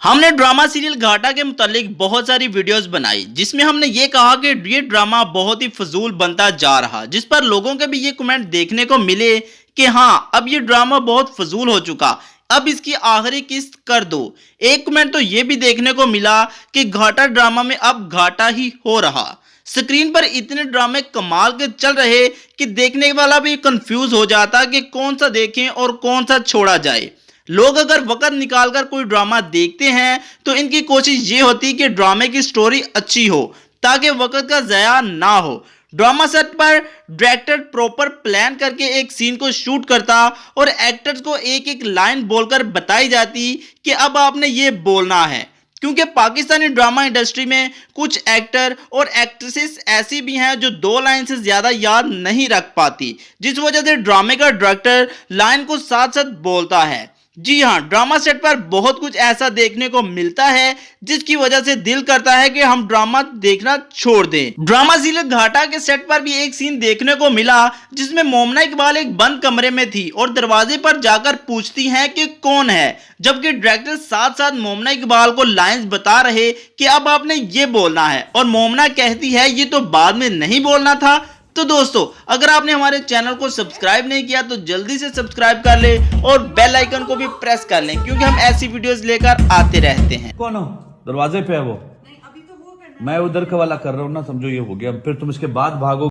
हमने drama serial घाटा के मुतालिक बहुत सारी वीडियोस बनाई जिसमें हमने ये कहा कि ये ड्रामा बहुत ही फजूल बनता जा रहा, जिस पर लोगों के भी ये कमेंट देखने को मिले कि हाँ अब ये ड्रामा बहुत फजूल हो चुका, अब इसकी आखिरी किस्त कर दो। एक कमेंट तो ये भी देखने को मिला कि घाटा ड्रामा में अब घाटा ही हो रहा। स्क्रीन पर इतने ड्रामे कमाल के चल रहे कि देखने वाला भी कंफ्यूज हो जाता कि कौन सा देखें और कौन सा छोड़ा जाए। लोग अगर वक्त निकालकर कोई ड्रामा देखते हैं तो इनकी कोशिश ये होती कि ड्रामे की स्टोरी अच्छी हो ताकि वक्त का ज़या ना हो। ड्रामा सेट पर डायरेक्टर प्रॉपर प्लान करके एक सीन को शूट करता और एक्टर्स को एक एक लाइन बोलकर बताई जाती कि अब आपने ये बोलना है, क्योंकि पाकिस्तानी ड्रामा इंडस्ट्री में कुछ एक्टर और एक्ट्रेसेस ऐसी भी हैं जो 2 लाइन से ज़्यादा याद नहीं रख पाती, जिस वजह से ड्रामे का डायरेक्टर लाइन को साथ साथ बोलता है। जी हाँ, ड्रामा सेट पर बहुत कुछ ऐसा देखने को मिलता है जिसकी वजह से दिल करता है कि हम ड्रामा देखना छोड़ दें। ड्रामा सीरियल घाटा के सेट पर भी एक सीन देखने को मिला जिसमें मोमना इकबाल एक बंद कमरे में थी और दरवाजे पर जाकर पूछती हैं कि कौन है, जबकि डायरेक्टर साथ साथ मोमना इकबाल को लाइंस बता रहे कि अब आपने ये बोलना है और मोमना कहती है ये तो बाद में नहीं बोलना था। तो दोस्तों, अगर आपने हमारे चैनल को सब्सक्राइब नहीं किया तो जल्दी से सब्सक्राइब कर ले और बेल आइकन को भी प्रेस कर लें, क्योंकि हम ऐसी वीडियोस लेकर आते रहते हैं। कौन हो? दरवाजे पे है वो। नहीं, अभी तो वो करना है। मैं उधर का वाला कर रहा हूँ ना, समझो ये हो गया, फिर तुम इसके बाद भागो।